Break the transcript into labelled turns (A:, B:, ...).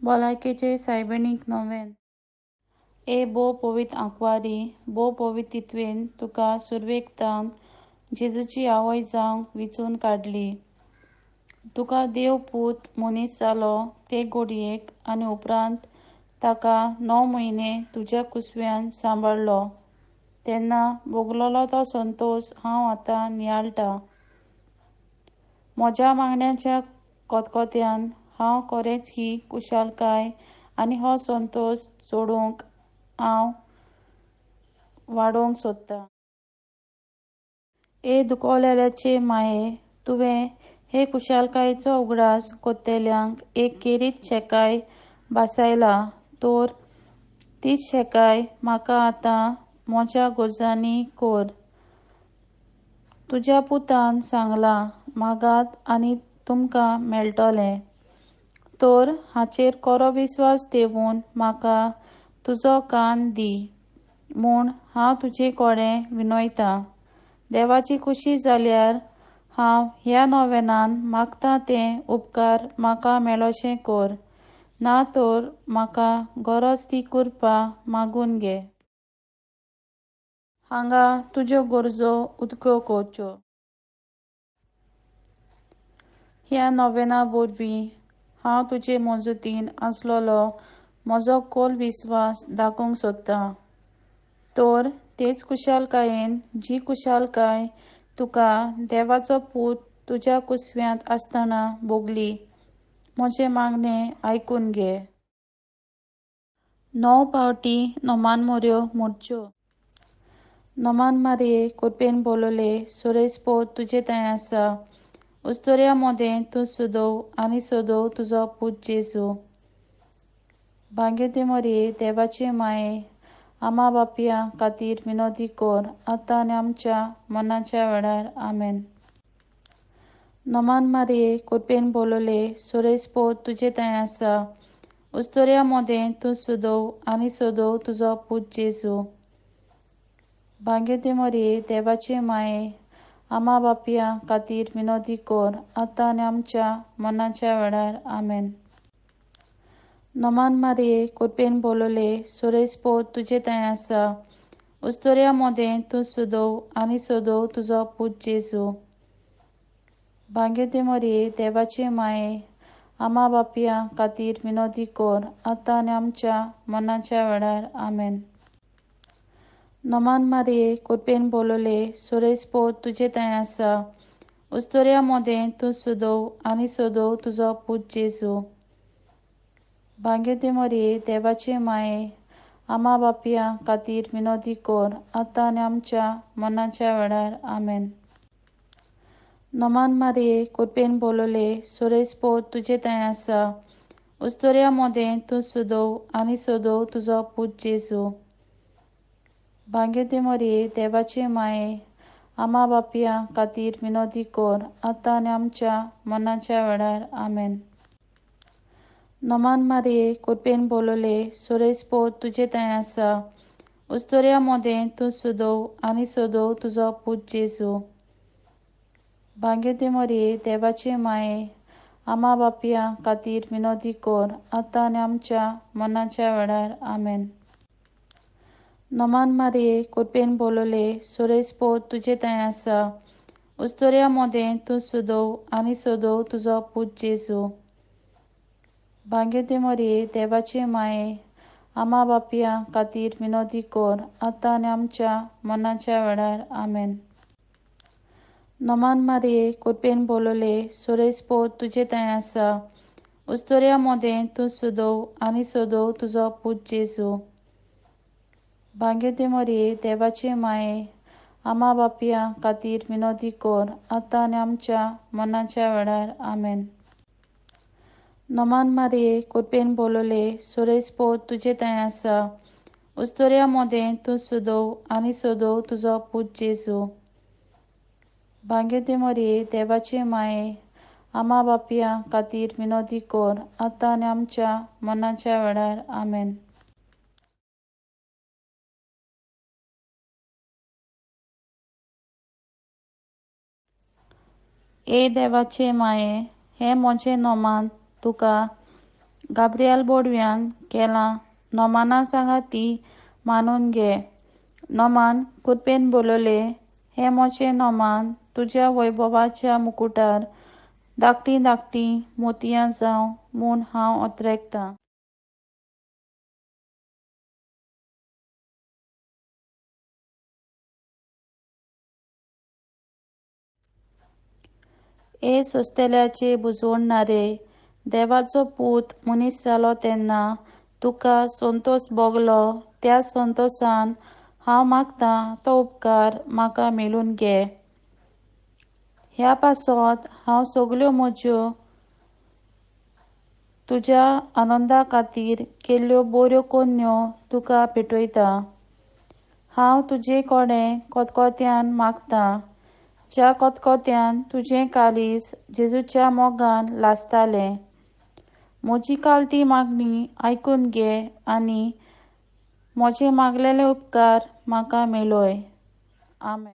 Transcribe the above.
A: भलायकेचे सायबिणीक नोवेन ए बो पवित आंकवारी बो पवित्रित्वेन तुका सुरवेकतान जेजूची आवय जावंक विचून काडली. तुका देव पूत मनीस जालो ते घडयेक आनी उपरांत ताका 9 म्हयने तुज्या कुसव्यान सांबाळलो तेन्ना भोगलोलो तो संतोश हांव आतां नियाळटां. म्हज्या मागण्यांच्या कोतकोत्यान हांव खरेंच ही कुशालकाय आनी हो संतोश सोडूंक हांव वाडोवंक सोदतां. ए दुखवलेल्याचे माये, तुवें हे कुशालकायेचो उगडास कोत्तेल्यांक एक खेरीत शेकाय भासायला तर तीच शेकाय म्हाका आतां म्हज्या गोजांनी कोर. तुज्या पुतान सांगलां मागात आनी तुमकां मेळटलें. तर हाचेर खरो विस्वास दवरून म्हाका तुजो कान दी म्हूण हांव तुजे कडेन विनयतां. देवाची खुशी जाल्यार हांव ह्या नोवेनान मागतां तें उपकार म्हाका मेळोशें कर, ना तर म्हाका गरज ती करपा मागून घे. हांगा तुज्यो गरजो उक्त्यो करच्यो. ह्या नोवेना वरवीं हांव तुजे मजतीन आसलोलो म्हजो खोल विस्वास दाखोवंक सोदतां. तर तेच कुशालकायेन जी कुशालकाय तुका देवाचो पूत तुज्या कुसव्यांत आसतना भोगली, म्हजे मागणें आयकून घे. 9 फावटी नोमान मोरयो म्हणच्यो. नोमान मारये, कृपेन भोलोले, सोरेस्पोत तुजे थंय आसा. उस्तोर्या मोदें तूं सोदोव आनी सोदोव तुजो पूत जेजू. भांग्यो मोरये, देवाचे माये, आमा बापया खातीर विनोदी कर आतां आनी आमच्या मरणाच्या वेळार. आमेन. नोमान मारये, कृपेन भोलोले, सोरेस्पोत तुजे थंय आसा. उस्तोर्या मोदें तूं सोदोव आनी सोदोव तुजो पूत जेजू. भांग्यो मोरये, देवाचे माये, आमा बापया खातीर विनोदी कर आतां आनी आमच्या मरणाच्या वेळार. आमेन. नोमान मारये, कृपेन भोलोले, सोरेस्पोत तुजे थंय आसा. उस्तोर्या मोदें तूं सोदोव आनी सोदोव तुजो पूत जेजू. भांग्यो मोरये, देवाचे माये, आमा बापया खातीर विनोदी कर आतां आनी आमच्या मरणाच्या वेळार. आमेन. नोमान मारये, कृपेन भोलोले, सोरेस्पोत तुजे थंय आसा. उस्तोर्या मोदें तूं सोदोव आनी सोदोव तुजो पूत जेजू. भांग्यो मोरये, देवाचे माये, आमा बापया खातीर विनोदी कर आतां आनी आमच्या मरणाच्या वेळार. आमेन. नोमान मारये, कृपेन भोलोले, सोरेस्पोत तुजे थंय आसा. उस्तोर्या मोदें तूं सोदोव आनी सोदोव तुजो पूत जेजू. भांग्यो मोरये, देवाचे माये, आमा बापया खातीर विनोदी कर आतां आनी आमच्या मरणाच्या वेळार. आमेन. नोमान मारये, कृपेन भोलोले, सोरेस्पोत तुजे थंय आसा. उस्तोर्या मोदें तूं सोदोव आनी सोदोव तुजो पूत जेजू. भांग्यो मोरये, देवाचे माये, आमा बापया खातीर विनोदी कर आतां आनी आमच्या मरणाच्या वेळार. आमेन. नोमान मारये, कृपेन भोलोले, सोरेस्पोत तुजे थंय आसा. उस्तोर्या मोदें तूं सोदोव आनी सोदोव तुजो पूत जेजू. भांग्यो मोरये, देवाचे माये, आमा बापया खातीर विनोदी कर आतां आनी आमच्या मरणाच्या वेळार. आमेन. नोमान मारये, कृपेन भोलोले, सोरेस्पोत तुजे थंय आसा. उस्तोर्या मोदें तूं सोदोव आनी सोदोव तुजो पूत जेजू. भांग्यो मोरये, देवाचे माये, आमा बापया खातीर विनोदी कर आतां आनी आमच्या मरणाच्या वेळार. आमेन. नोमान मारये, कृपेन भोलोले, सोरेस्पोत तुजे थंय आसा. उस्तोर्या मोदें तूं सोदोव आनी सोदोव तुजो पूत जेजू. भांग्यो मोरये, देवाचे माये, आमा बापया खातीर विनोदी कर आतां आनी आमच्या मरणाच्या वेळार. आमेन. ए देवाचे माये, हे म्हजें नोमान तुका गाब्रिएल बोडव्यान केलां नोमाना सांगाती मानून घे. नोमान कुरपेन बोलोले, हे मोचे नोमान, तुज्या वैभवाच्या मुकुटार धाकटी धाकटी मोतयां जावं म्हूण हांव ओतरेकतां. ए सोंसतेल्याचे बुजवणारे, देवाचो पूत मनीस जालो तेन्ना तुका संतोष भोगलो. त्या संतोशान हांव मागतां तो उपकार म्हाका मेलून घे. ह्या पासत हांव सगल्यो म्हज्यो तुज्या आनंदा खातीर केल्ल्यो बऱ्यो कोन्यो तुका भेटयतां. हांव तुजे कडेन कोतकोत्यान मागतां, ज्या कोतकोत्यान तुजें काळीज जेजूच्या मोगान लासतालें. म्हजी कालती मागणी आयकून घे आनी म्हजे मागलेले उपकार म्हाका मेलय. आमेन.